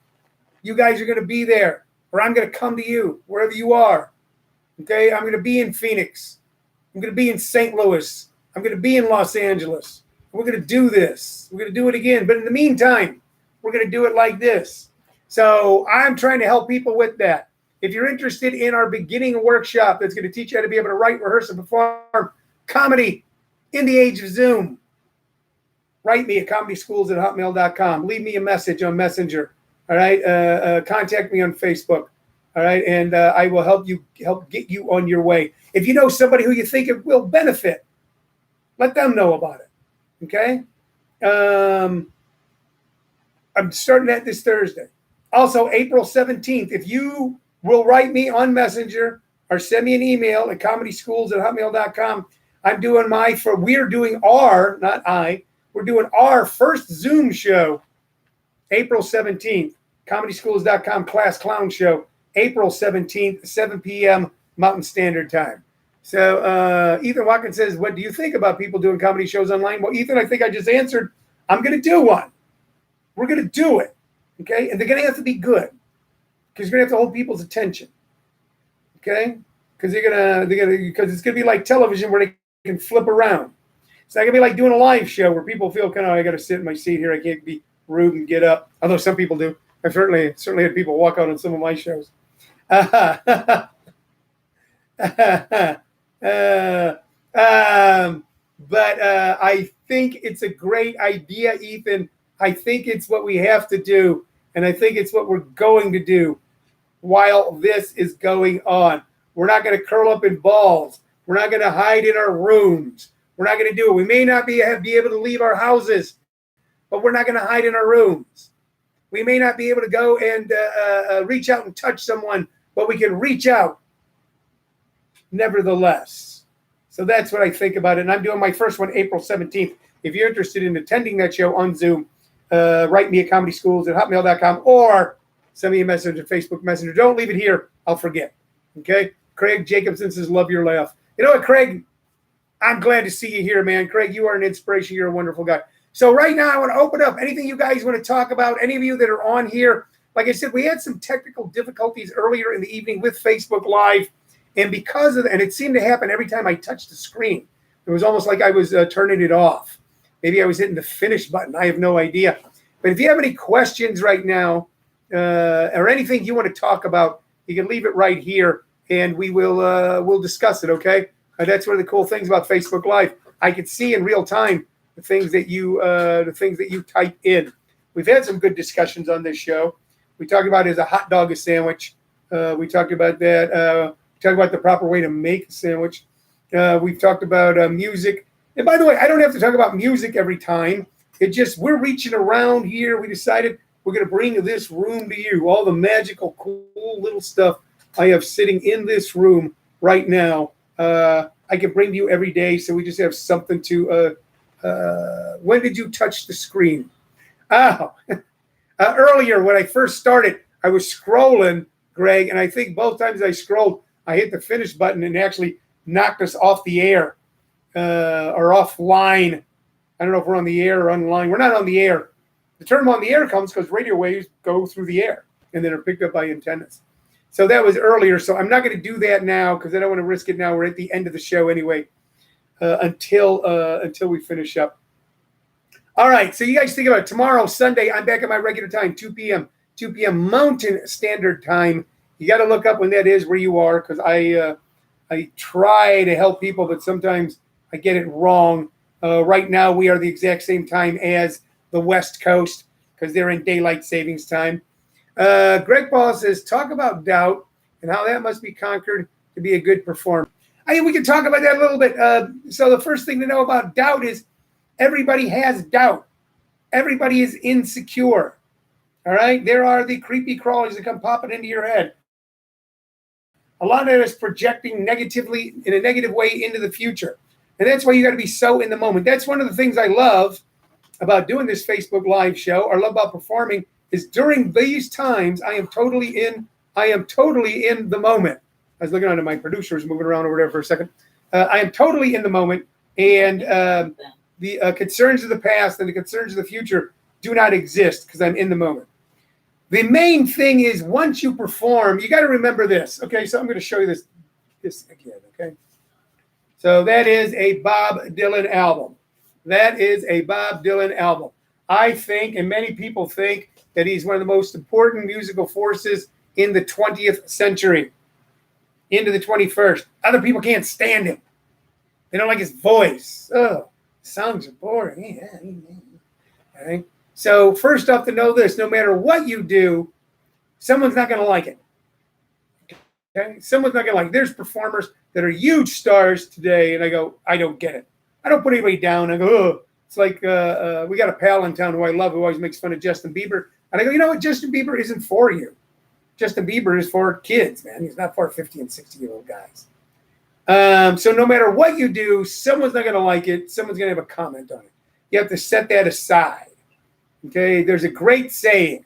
you guys are going to be there, or I'm going to come to you, wherever you are. Okay? I'm going to be in Phoenix. I'm going to be in St. Louis. I'm going to be in Los Angeles. We're going to do this. We're going to do it again. But in the meantime, we're going to do it like this. So I'm trying to help people with that. If you're interested in our beginning workshop that's going to teach you how to be able to write, rehearse, and perform comedy in the age of Zoom, write me at comedyschools@hotmail.com. Leave me a message on Messenger. All right. Contact me on Facebook. All right. And I will help get you on your way. If you know somebody who you think it will benefit, let them know about it. Okay. I'm starting that this Thursday. Also, April 17th, if you will write me on Messenger or send me an email at comedyschools@hotmail.com, we're doing our first Zoom show, April 17th, comedyschools.com class clown show, April 17th, 7 p.m. Mountain Standard Time. So Ethan Watkins says, what do you think about people doing comedy shows online? Well, Ethan, I think I just answered. I'm going to do one. We're going to do it. Okay. And they're going to have to be good because you're going to have to hold people's attention. Okay. Because because it's going to be like television where they can flip around. It's not going to be like doing a live show where people feel kind of, I got to sit in my seat here. I can't be rude and get up. Although some people do. I've certainly had people walk out on some of my shows. But I think it's a great idea, Ethan. I think it's what we have to do, and I think it's what we're going to do while this is going on. We're not going to curl up in balls. We're not going to hide in our rooms. We're not going to do it. We may not be able to leave our houses, but we're not going to hide in our rooms. We may not be able to go and reach out and touch someone, but we can reach out nevertheless. So that's what I think about it. And I'm doing my first one April 17th. If you're interested in attending that show on Zoom, write me at comedyschools@hotmail.com or send me a message at Facebook Messenger. Don't leave it here. I'll forget. Okay? Craig Jacobson says, love your laugh. You know what, Craig? I'm glad to see you here, man. Craig, you are an inspiration. You're a wonderful guy. So right now I want to open up anything you guys want to talk about, any of you that are on here. Like I said, we had some technical difficulties earlier in the evening with Facebook Live. And because of that, and it seemed to happen every time I touched the screen. It was almost like I was turning it off. Maybe I was hitting the finish button. I have no idea. But if you have any questions right now or anything you want to talk about, you can leave it right here, and we'll discuss it. Okay? That's one of the cool things about Facebook Live. I can see in real time the things that you type in. We've had some good discussions on this show. We talked about is a hot dog a sandwich. We talked about that. We talked about the proper way to make a sandwich. We've talked about music. And by the way, I don't have to talk about music every time. We're reaching around here. We decided we're going to bring this room to you. All the magical, cool little stuff I have sitting in this room right now. I can bring to you every day. So we just have something to, when did you touch the screen? Oh, earlier when I first started, I was scrolling, Greg, and I think both times I scrolled, I hit the finish button and actually knocked us off the air or offline. I don't know if we're on the air or online. We're not on the air. The term on the air comes because radio waves go through the air and then are picked up by antennas. So that was earlier. So I'm not going to do that now because I don't want to risk it now. We're at the end of the show anyway until we finish up. All right. So you guys think about it. Tomorrow, Sunday, I'm back at my regular time, 2 p.m. Mountain Standard Time. You got to look up when that is where you are, because I try to help people, but sometimes I get it wrong. Right now, we are the exact same time as the West Coast because they're in daylight savings time. Greg Paul says, talk about doubt and how that must be conquered to be a good performer. I think we can talk about that a little bit. So the first thing to know about doubt is everybody has doubt. Everybody is insecure. All right? There are the creepy crawlers that come popping into your head. A lot of it is projecting negatively in a negative way into the future. And that's why you got to be so in the moment. That's one of the things I love about doing this Facebook Live show, or love about performing, is during these times, I am totally in the moment. I was looking at my producers moving around over there for a second. I am totally in the moment, and the concerns of the past and the concerns of the future do not exist because I'm in the moment. The main thing is once you perform, you got to remember this. Okay, so I'm going to show you this again, okay? So that is a Bob Dylan album. That is a Bob Dylan album. I think, and many people think, that he's one of the most important musical forces in the 20th century, into the 21st. Other people can't stand him. They don't like his voice. Oh, songs are boring. Yeah. All right. So first off, to know this, no matter what you do, someone's not going to like it. Okay? Someone's not going to like it. There's performers that are huge stars today, and I go, I don't get it. I don't put anybody down. I go, oh. It's like we got a pal in town who I love who always makes fun of Justin Bieber. And I go, you know what? Justin Bieber isn't for you. Justin Bieber is for kids, man. He's not for 50 and 60-year-old guys. So no matter what you do, someone's not going to like it. Someone's going to have a comment on it. You have to set that aside. Okay? There's a great saying.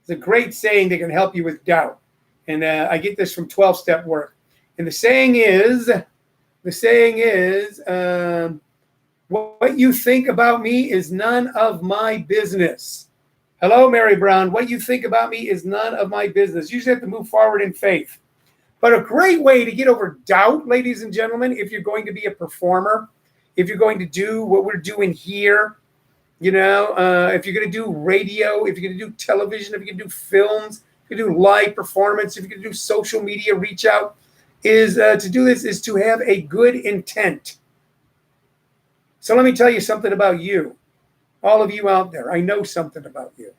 There's a great saying that can help you with doubt. And I get this from 12-step work. And the saying is, what you think about me is none of my business. Hello, Mary Brown. What you think about me is none of my business. You just have to move forward in faith. But a great way to get over doubt, ladies and gentlemen, if you're going to be a performer, if you're going to do what we're doing here, if you're going to do radio, if you're going to do television, if you're going to do films, if you're going to do live performance, if you're going to do social media reach out, is to have a good intent. So let me tell you something about you. All of you out there, I know something about you,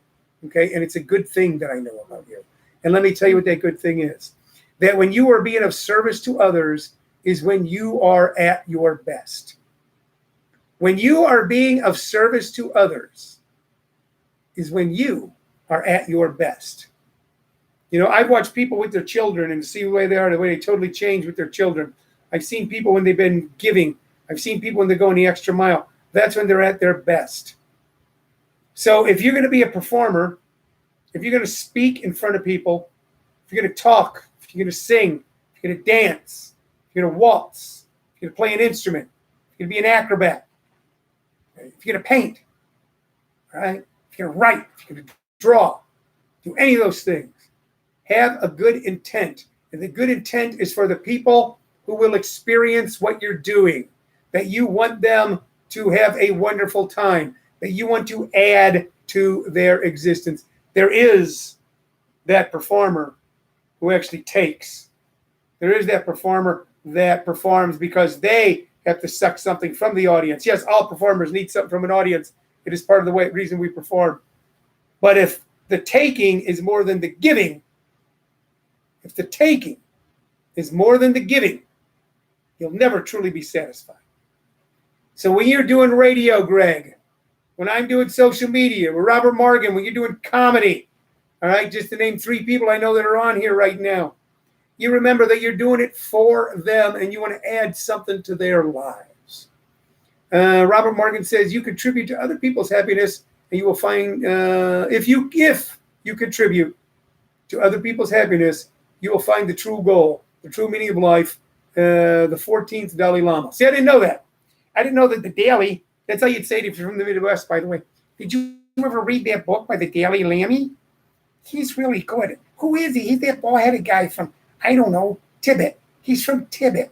okay? And it's a good thing that I know about you. And let me tell you what that good thing is. That when you are being of service to others is when you are at your best. When you are being of service to others is when you are at your best. I've watched people with their children and see the way they are, the way they totally change with their children. I've seen people when they've been giving. I've seen people when they're going the extra mile. That's when they're at their best. So if you're going to be a performer, if you're going to speak in front of people, if you're going to talk, if you're going to sing, if you're going to dance, if you're going to waltz, if you're going to play an instrument, if you're going to be an acrobat, if you're going to paint, right? If you're going to write, if you're going to draw, do any of those things. Have a good intent. And the good intent is for the people who will experience what you're doing, that you want them to have a wonderful time, that you want to add to their existence. There is that performer who actually takes. There is that performer that performs because they have to suck something from the audience. Yes, all performers need something from an audience. It is part of the reason we perform. But if the taking is more than the giving, if the taking is more than the giving, you'll never truly be satisfied. So when you're doing radio, Greg, when I'm doing social media, with Robert Morgan, when you're doing comedy, all right, just to name 3 people I know that are on here right now, you remember that you're doing it for them and you want to add something to their lives. Robert Morgan says you contribute to other people's happiness and you will find, if you contribute to other people's happiness, you will find the true goal, the true meaning of life, the 14th Dalai Lama. See, I didn't know that. I didn't know that the Dalai, that's how you'd say it if you're from the Midwest, by the way. Did you ever read that book by the Dalai Lama? He's really good. Who is he? He's that bald-headed guy from, I don't know, Tibet. He's from Tibet.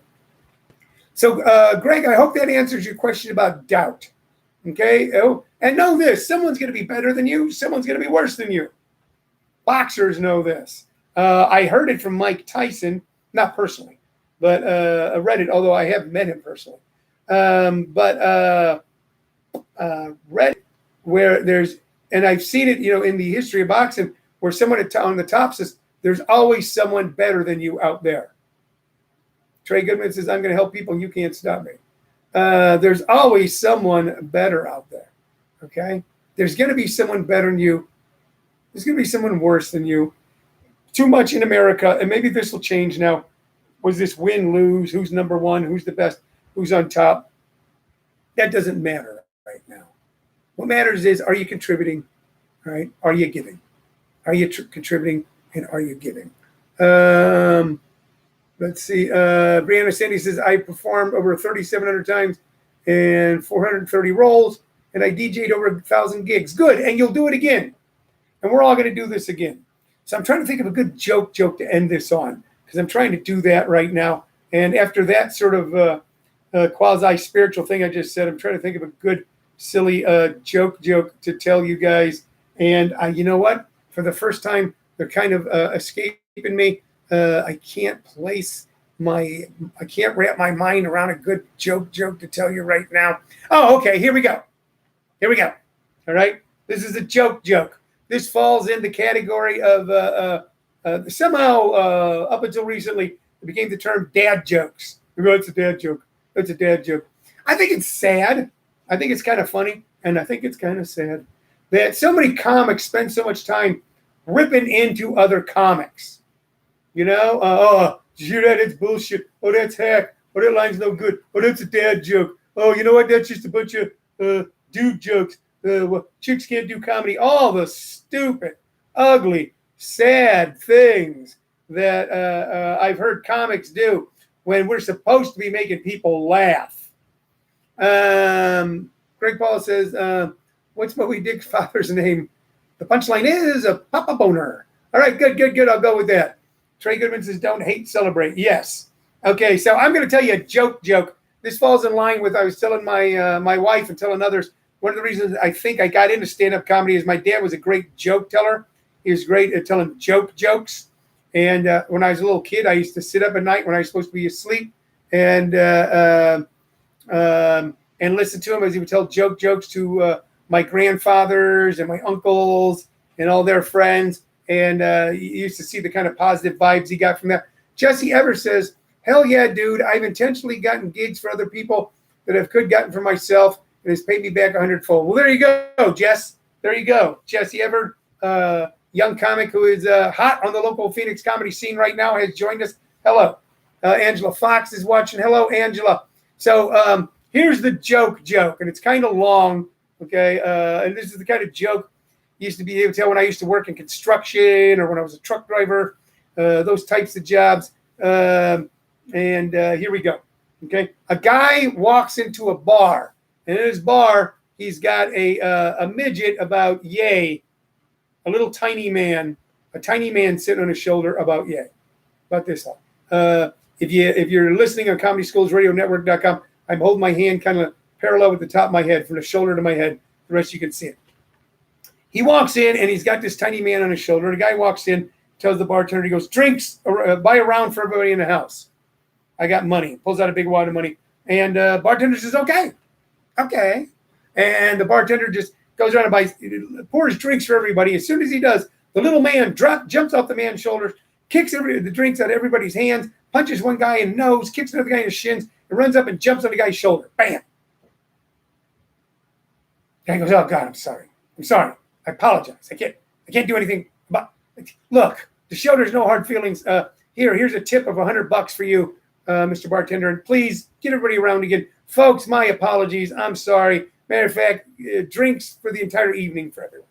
So, Greg, I hope that answers your question about doubt. Okay? Oh, and know this, someone's going to be better than you. Someone's going to be worse than you. Boxers know this. I heard it from Mike Tyson, not personally, but I read it, although I haven't met him personally. But read it where there's, and I've seen it, in the history of boxing, where someone on the top says, there's always someone better than you out there. Trey Goodman says, I'm going to help people. You can't stop me. There's always someone better out there. Okay. There's going to be someone better than you. There's going to be someone worse than you. Too much in America. And maybe this will change now. Was this win, lose? Who's number one? Who's the best? Who's on top? That doesn't matter right now. What matters is, are you contributing? All right. Are you giving? Are you contributing? And are you giving? Let's see. Brianna Sandy says, I performed over 3,700 times and 430 roles, and I DJ'd over 1,000 gigs. Good. And you'll do it again. And we're all going to do this again. So I'm trying to think of a good joke to end this on, because I'm trying to do that right now. And after that sort of quasi-spiritual thing I just said, I'm trying to think of a good, silly joke to tell you guys. And you know what? For the first time, they're kind of escaping me. I can't wrap my mind around a good joke to tell you right now. Oh, okay. Here we go. All right. This is a joke. This falls in the category of somehow up until recently, it became the term dad jokes. It's a dad joke. It's a dad joke. I think it's sad. I think it's kind of funny. And I think it's kind of sad that so many comics spend so much time ripping into other comics. Oh, did you hear that? It's bullshit. Oh, that's hack. Oh, that line's no good. Oh, that's a dad joke. Oh, you know what? That's just a bunch of dude jokes. Chicks can't do comedy. All the stupid, ugly, sad things that I've heard comics do when we're supposed to be making people laugh. Greg Paul says, what's Moby Dick's father's name? The punchline is a Papa Boner. All right, good. I'll go with that. Trey Goodman says, don't hate, celebrate. Yes. Okay, so I'm going to tell you a joke. This falls in line with, I was telling my wife and telling others, one of the reasons I think I got into stand-up comedy is my dad was a great joke teller. He was great at telling jokes. And when I was a little kid, I used to sit up at night when I was supposed to be asleep and listen to him as he would tell jokes to my grandfathers and my uncles and all their friends. And you used to see the kind of positive vibes he got from that. Jesse Evers says, hell yeah, dude. I've intentionally gotten gigs for other people that I could gotten for myself, and has paid me back 100-fold. Well, there you go, Jess. There you go. Jesse Evers, young comic who is hot on the local Phoenix comedy scene right now, has joined us. Hello. Angela Fox is watching. Hello, Angela. So here's the joke, and it's kind of long, okay? And this is the kind of joke used to be able to tell when I used to work in construction or when I was a truck driver, those types of jobs. And here we go. Okay. A guy walks into a bar, and in his bar, he's got a midget about yay, a little tiny man sitting on his shoulder about yay, about this high. If you're listening on ComedySchoolsRadioNetwork.com, I'm holding my hand kind of parallel with the top of my head, from the shoulder to my head. The rest you can see it. He walks in, and he's got this tiny man on his shoulder. The guy walks in, tells the bartender, he goes, drinks, buy a round for everybody in the house. I got money. Pulls out a big wad of money. And bartender says, okay. And the bartender just goes around and pours drinks for everybody. As soon as he does, the little man jumps off the man's shoulders, kicks the drinks out of everybody's hands, punches one guy in the nose, kicks another guy in the shins, and runs up and jumps on the guy's shoulder. Bam. The guy goes, oh, God, I'm sorry. I apologize. I can't do anything about it. Look, the show, there's no hard feelings. Here's a tip of $100 for you, Mr. Bartender. And please get everybody around again. Folks, my apologies. I'm sorry. Matter of fact, drinks for the entire evening for everyone.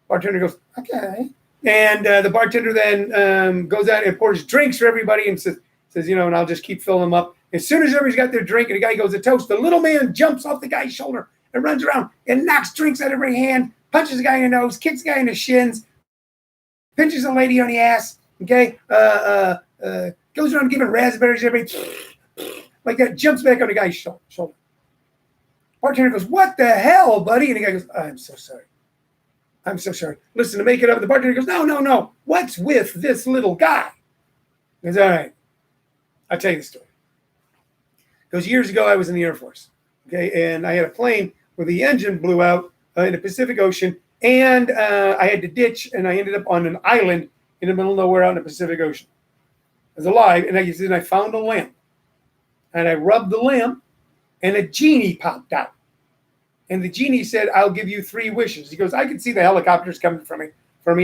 Bartender goes, okay. And the bartender then goes out and pours drinks for everybody and says, and I'll just keep filling them up. As soon as everybody's got their drink and the guy goes to toast, the little man jumps off the guy's shoulder and runs around and knocks drinks out of every hand, punches the guy in the nose, kicks the guy in the shins, pinches a lady on the ass, okay? Goes around giving raspberries to everybody, like that, jumps back on the guy's shoulder. Bartender goes, what the hell, buddy? And the guy goes, I'm so sorry. I'm so sorry. Listen, to make it up, the bartender goes, no. What's with this little guy? He goes, all right, I'll tell you the story. Because years ago, I was in the Air Force, okay, and I had a plane where the engine blew out in the Pacific Ocean, and I had to ditch, and I ended up on an island in the middle of nowhere out in the Pacific Ocean. I was alive, and I found a lamp, and I rubbed the lamp, and a genie popped out. And the genie said, I'll give you 3 wishes. He goes, I could see the helicopters coming for me.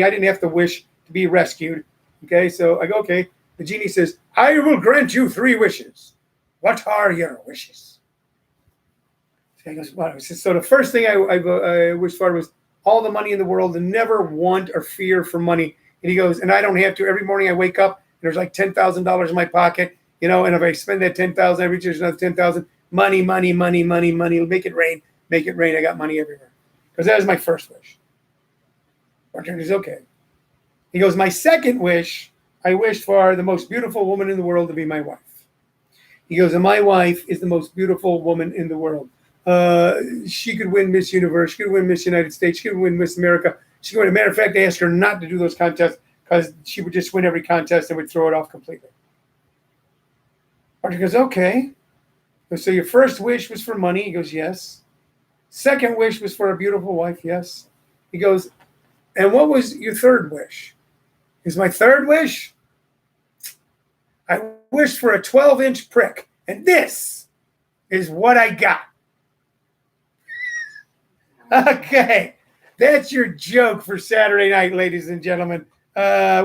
I didn't have to wish to be rescued. Okay, so I go, okay. The genie says, I will grant you 3 wishes. What are your wishes? So he goes, wow. So the first thing I wished for was all the money in the world and never want or fear for money. And he goes, and I don't have to. Every morning I wake up, and there's like $10,000 in my pocket, and if I spend that $10,000, every year there's another $10,000. Money. Make it rain. Make it rain. I got money everywhere. Because that was my first wish. Bartender goes, okay. He goes, my second wish, I wished for the most beautiful woman in the world to be my wife. He goes, and my wife is the most beautiful woman in the world. She could win Miss Universe. She could win Miss United States. She could win Miss America. She could win. As a matter of fact, they asked her not to do those contests because she would just win every contest and would throw it off completely. Bartender goes, okay. So your first wish was for money? He goes, yes. Second wish was for a beautiful wife? Yes. He goes, and what was your third wish? Is my third wish? I wished for a 12-inch prick, and this is what I got. Okay, that's your joke for Saturday night, ladies and gentlemen.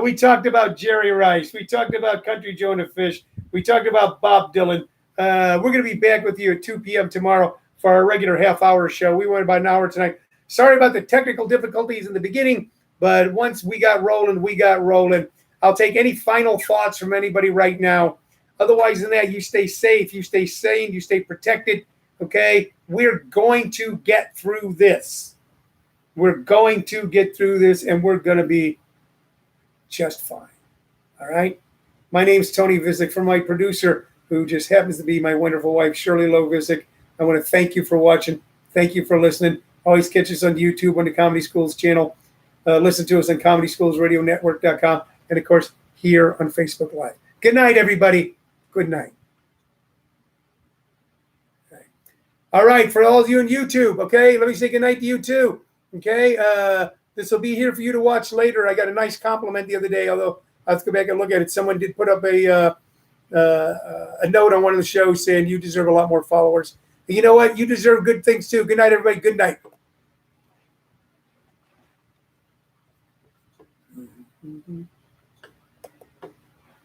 We talked about Jerry Rice. We talked about Country Joe and the Fish. We talked about Bob Dylan. We're going to be back with you at 2 p.m. tomorrow for our regular half-hour show. We went about an hour tonight. Sorry about the technical difficulties in the beginning, but once we got rolling, we got rolling. I'll take any final thoughts from anybody right now. Otherwise than that, you stay safe, you stay sane, you stay protected, okay? We're going to get through this. We're going to get through this, and we're going to be just fine, all right? My name's Tony Vicich. For my producer, who just happens to be my wonderful wife, Shirley Lowe Vicich, I want to thank you for watching. Thank you for listening. Always catch us on YouTube on the Comedy Schools channel. Listen to us on ComedySchoolsRadioNetwork.com. And, of course, here on Facebook Live. Good night, everybody. Good night. Okay. All right, for all of you on YouTube, okay, let me say good night to you, too. Okay, this will be here for you to watch later. I got a nice compliment the other day, although I'll have to go back and look at it. Someone did put up a note on one of the shows saying you deserve a lot more followers. And you know what? You deserve good things, too. Good night, everybody. Good night.